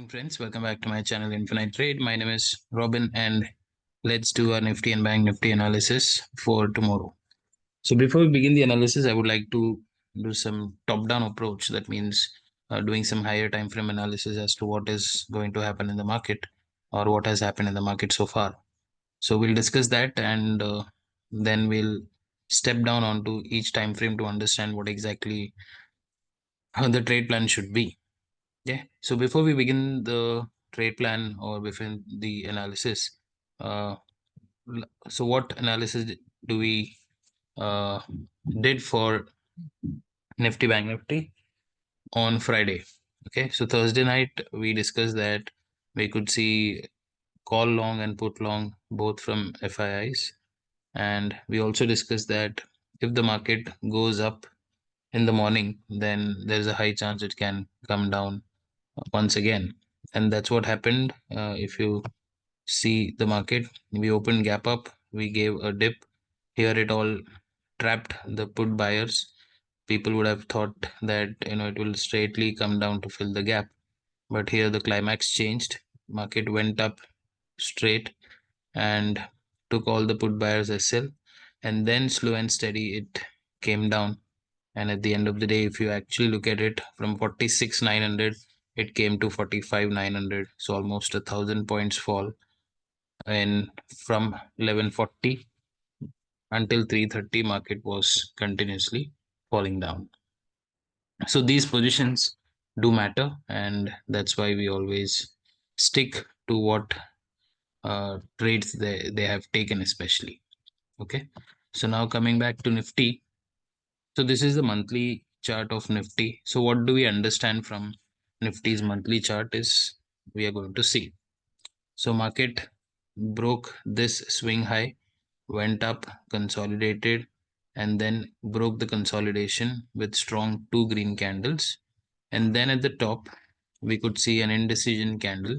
morning, friends. Welcome back to my channel Infinite Trade. My name is Robin, and let's do our Nifty and Bank Nifty analysis for tomorrow. So, before we begin the analysis, I would like to do some top-down approach. That means doing some higher time frame analysis as to what is going to happen in the market or what has happened in the market so far. So, we'll discuss that, and then we'll step down onto each time frame to understand what exactly the trade plan should be. Yeah. So before we begin the trade plan or before the analysis, uh, so what analysis do we uh, did for Nifty Bank Nifty on Friday? Okay. So Thursday night we discussed that we could see call long and put long both from FIIs, and we also discussed that if the market goes up in the morning, then there's a high chance it can come down once again, and that's what happened. If you see the market, we opened gap up, we gave a dip here, it all trapped the put buyers. People would have thought that it will straightly come down to fill the gap, but here the climax changed. Market went up straight and took all the put buyers SL, and then slow and steady it came down. And at the end of the day, if you actually look at it, from 46,900 it came to 45,900, so almost 1,000 points fall. And from 1140 until 330, market was continuously falling down. So these positions do matter, and that's why we always stick to what trades they have taken, especially. Okay, so now coming back to Nifty. So this is the monthly chart of Nifty. So what do we understand from Nifty's monthly chart is we are going to see. So market broke this swing high, went up, consolidated, and then broke the consolidation with strong two green candles. And then at the top, we could see an indecision candle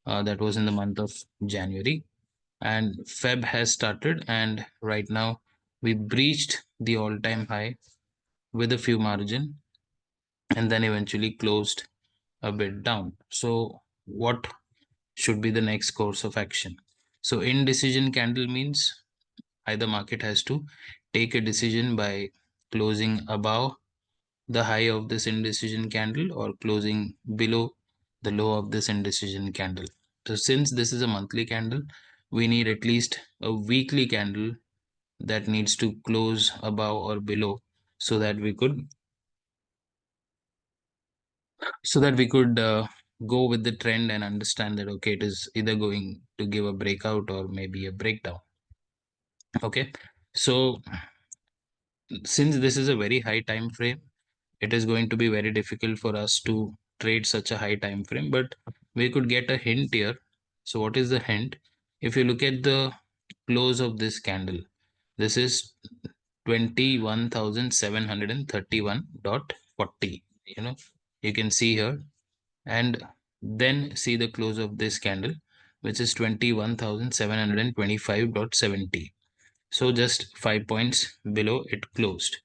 that was in the month of January. And Feb has started, and right now we breached the all-time high with a few margin, and then eventually closed a bit down. So what should be the next course of action? So indecision candle means either market has to take a decision by closing above the high of this indecision candle or closing below the low of this indecision candle. So since this is a monthly candle, we need at least a weekly candle that needs to close above or below, so that we could go with the trend and understand that okay, it is either going to give a breakout or maybe a breakdown. Okay, so since this is a very high time frame, it is going to be very difficult for us to trade such a high time frame, but we could get a hint here. So what is the hint? If you look at the close of this candle, this is 21,731.40. You can see here, and then see the close of this candle, which is 21,725.70. So just 5 points below it closed.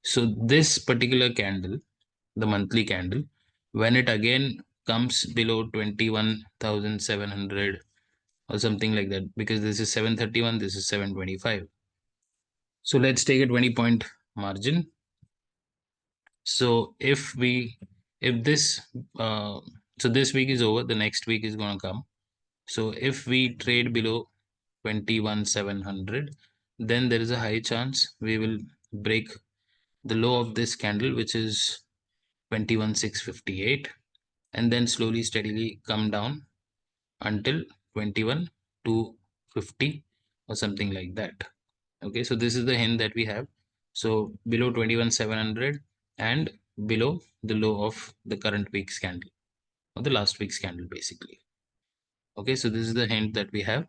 So this particular candle, the monthly candle, when it again comes below 21,700 or something like that, because this is 731, this is 725. So let's take a 20-point margin. So if this so this week is over, the next week is going to come. So if we trade below 21,700, then there is a high chance we will break the low of this candle, which is 21,658, and then slowly steadily come down until 21,250 or something like that. Okay, so this is the hint that we have. So below 21,700 and below the low of the current week's candle or the last week's candle, basically. Okay, so this is the hint that we have.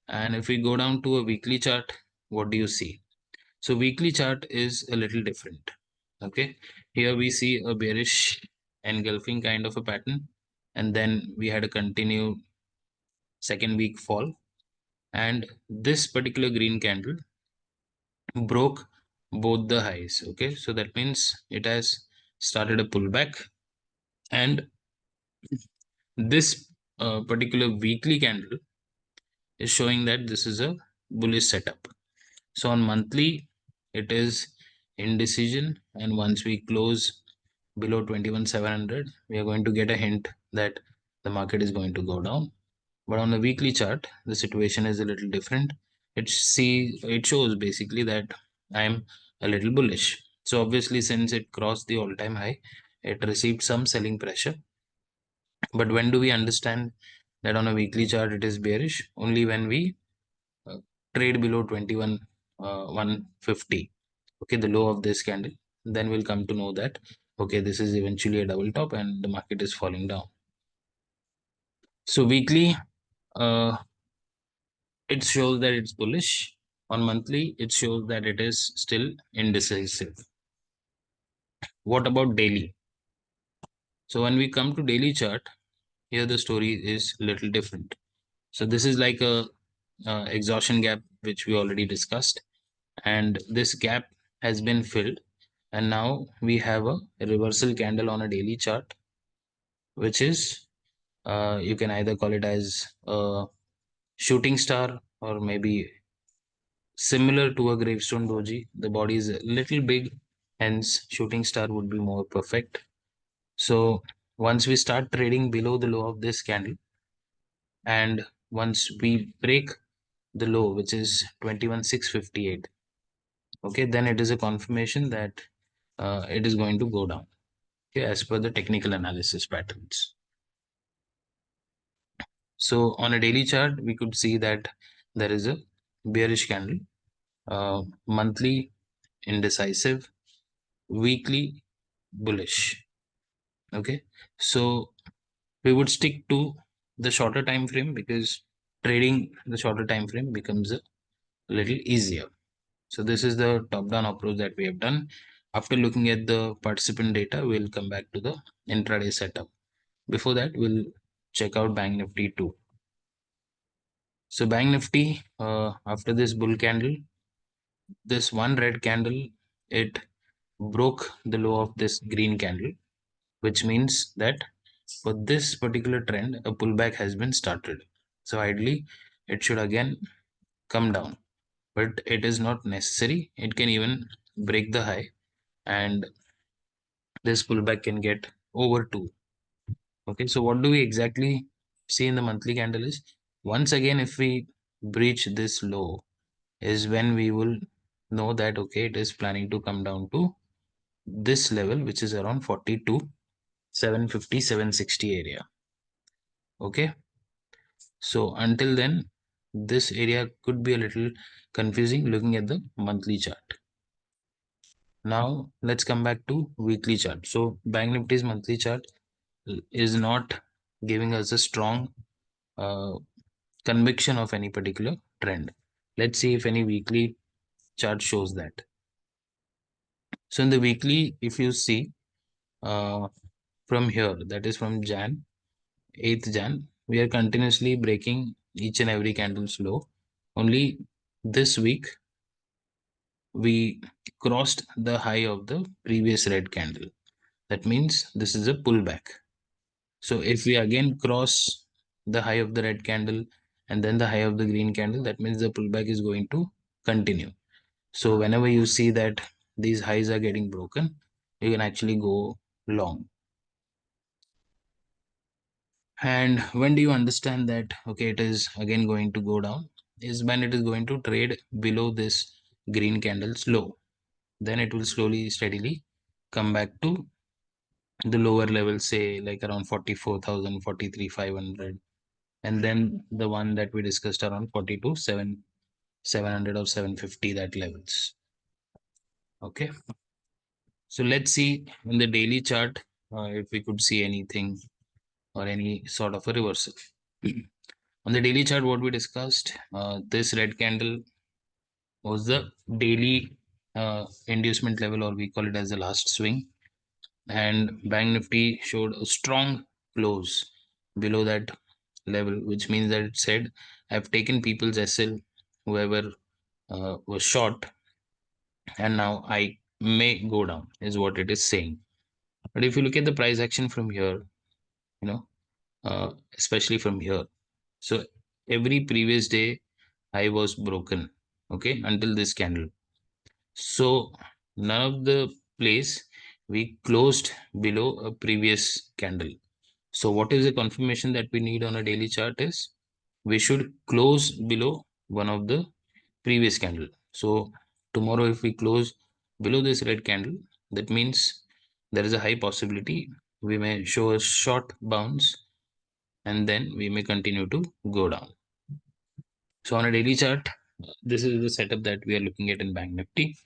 And if we go down to a weekly chart, what do you see? So weekly chart is a little different. Okay, here we see a bearish engulfing kind of a pattern, and then we had a continued second week fall, and this particular green candle broke both the highs. Okay, so that means it has started a pullback, and This particular weekly candle is showing that this is a bullish setup. So on monthly, it is indecision, and once we close below 21,700, we are going to get a hint that the market is going to go down. But on the weekly chart, the situation is a little different. It shows basically that I'm a little bullish. So obviously, since it crossed the all-time high, it received some selling pressure. But when do we understand that on a weekly chart it is bearish? Only when we uh, trade below 21 150, okay, the low of this candle. Then we'll come to know that, okay, this is eventually a double top and the market is falling down. So weekly, it shows that it's bullish. On monthly, it shows that it is still indecisive. What about daily? So when we come to daily chart, here the story is a little different. So this is like a exhaustion gap which we already discussed, and this gap has been filled, and now we have a reversal candle on a daily chart, which is you can either call it as a shooting star or maybe similar to a gravestone doji. The body is a little big, hence shooting star would be more perfect. So once we start trading below the low of this candle, and once we break the low, which is 21,658, okay, then it is a confirmation that it is going to go down, okay, as per the technical analysis patterns. So on a daily chart, we could see that there is a bearish candle, monthly indecisive, weekly bullish. Okay, so we would stick to the shorter time frame because trading the shorter time frame becomes a little easier. So this is the top-down approach that we have done. After looking at the participant data, we'll come back to the intraday setup. Before that, we'll check out Bank Nifty too. So Bank Nifty, after this bull candle, this one red candle, it broke the low of this green candle, which means that for this particular trend, a pullback has been started. So ideally, it should again come down, but it is not necessary. It can even break the high, and this pullback can get over 2. Okay, so what do we exactly see in the monthly candle is, once again, if we breach this low, is when we will know that, okay, it is planning to come down to this level, which is around 42, 750, 760 area. Okay, so until then, this area could be a little confusing looking at the monthly chart. Now let's come back to weekly chart. So Bank Nifty's monthly chart is not giving us a strong uh, conviction of any particular trend. Let's see if any weekly chart shows that. So in the weekly, if you see from here, that is from 8th Jan, we are continuously breaking each and every candle's low. Only this week, we crossed the high of the previous red candle. That means this is a pullback. So if we again cross the high of the red candle and then the high of the green candle, that means the pullback is going to continue. So whenever you see that these highs are getting broken, you can actually go long. And when do you understand that, okay, it is again going to go down, is when it is going to trade below this green candle's low. Then it will slowly, steadily come back to the lower level, say like around 44,000, 43,500. And then the one that we discussed around 42, 700 or 750, that levels. Okay. So let's see in the daily chart if we could see anything or any sort of a reversal. On the daily chart, what we discussed, this red candle was the daily inducement level, or we call it as the last swing. And Bank Nifty showed a strong close below that level, which means that it said, I've taken people's SL, whoever was short, and now I may go down, is what it is saying. But if you look at the price action from here, you know, especially from here. So every previous day high was broken, okay, until this candle. So none of the place we closed below a previous candle. So what is the confirmation that we need on a daily chart is we should close below one of the previous candle. So tomorrow if we close below this red candle, that means there is a high possibility we may show a short bounce and then we may continue to go down. So on a daily chart, this is the setup that we are looking at in Bank Nifty.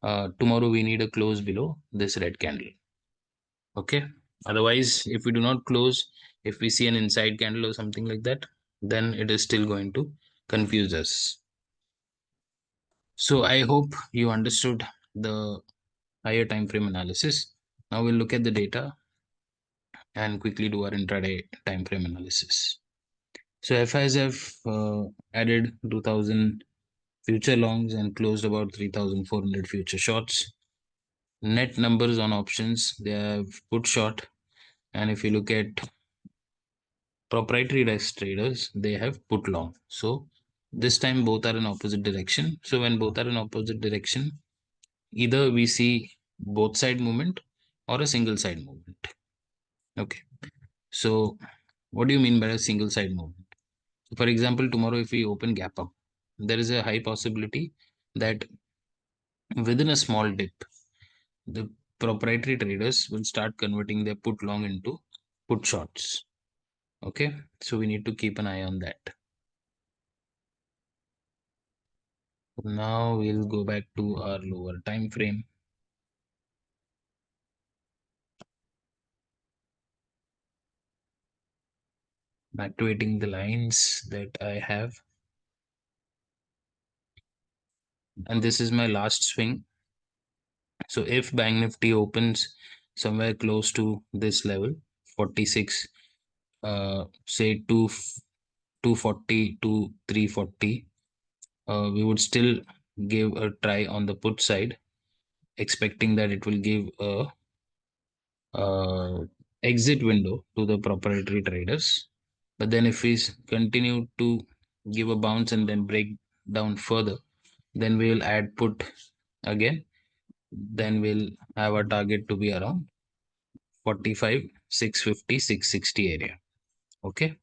Tomorrow we need a close below this red candle. Okay. Otherwise, if we do not close, if we see an inside candle or something like that, then it is still going to confuse us. So I hope you understood the higher time frame analysis. Now we'll look at the data and quickly do our intraday time frame analysis. So FIs have added 2000 future longs and closed about 3,400 future shorts. Net numbers on options, they have put short, and if you look at proprietary desk traders, they have put long. So this time both are in opposite direction. So when both are in opposite direction, either we see both side movement or a single side movement. Okay. So what do you mean by a single side movement? For example, tomorrow if we open gap up, there is a high possibility that within a small dip, the proprietary traders will start converting their put long into put shorts. Okay, so we need to keep an eye on that. Now we'll go back to our lower time frame. Activating the lines that I have. And this is my last swing. So if Bank Nifty opens somewhere close to this level, 46, say 240 to 340, we would still give a try on the put side, expecting that it will give a exit window to the proprietary traders. But then if we continue to give a bounce and then break down further, then we will add put again. Then we'll have a target to be around 45, 650, 660 area. Okay.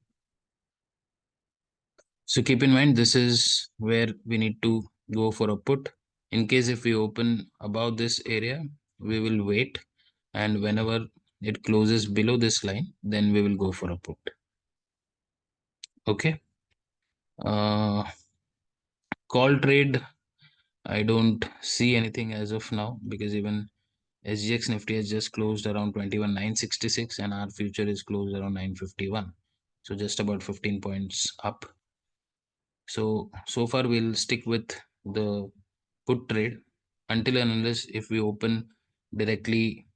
So keep in mind, this is where we need to go for a put. In case if we open above this area, we will wait, and whenever it closes below this line, then we will go for a put. Okay. Call trade, I don't see anything as of now, because even SGX Nifty has just closed around 21,966 and our future is closed around 951. So just about 15 points up. So far we'll stick with the put trade until and unless if we open directly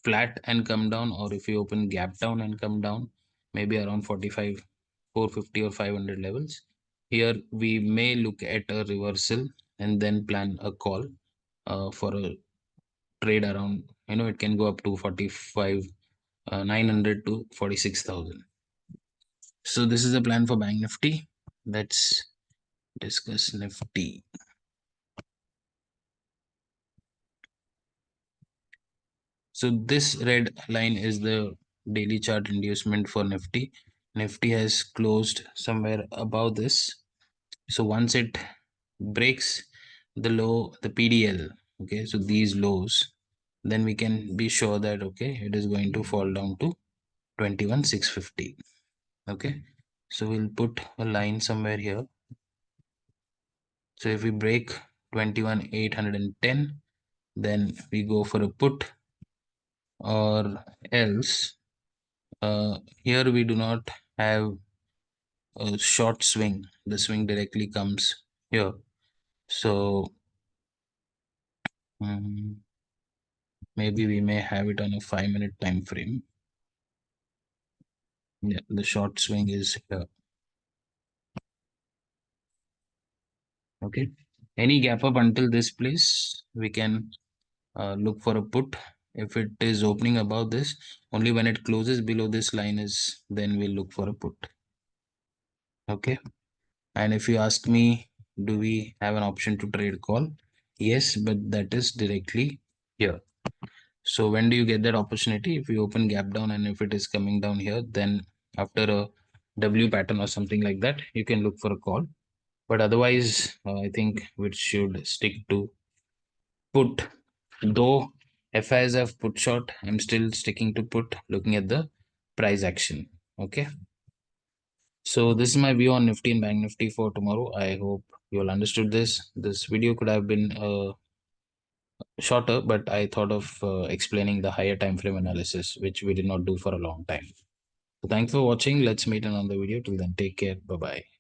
flat and come down, or if we open gap down and come down, maybe around 45, 450 or 500 levels. Here we may look at a reversal and then plan a call for a trade around, it can go up to 45, 900 to 46,000. So this is the plan for Bank Nifty. Let's discuss Nifty. So this red line is the daily chart inducement for Nifty. Nifty has closed somewhere above this. So once it breaks the low, the PDL, okay, so these lows, then we can be sure that, okay, it is going to fall down to 21,650. Okay, so we'll put a line somewhere here. So if we break 21,810, then we go for a put, or else here we do not have a short swing. The swing directly comes here. So maybe we may have it on a 5-minute time frame. Yeah, the short swing is here. Okay, any gap up until this place, we can look for a put, If it is opening above this, only when it closes below this line is then we'll look for a put. Okay. And if you ask me, do we have an option to trade call? Yes, but that is directly here. So when do you get that opportunity? If you open gap down and if it is coming down here, then after a W pattern or something like that, you can look for a call. But otherwise, I think we should stick to put. Though FIs have put short, I'm still sticking to put, looking at the price action. Okay. So this is my view on Nifty and Bank Nifty for tomorrow. I hope you all understood this. This video could have been shorter, but I thought of explaining the higher time frame analysis, which we did not do for a long time. So thanks for watching. Let's meet in another video. Till then, take care. Bye bye.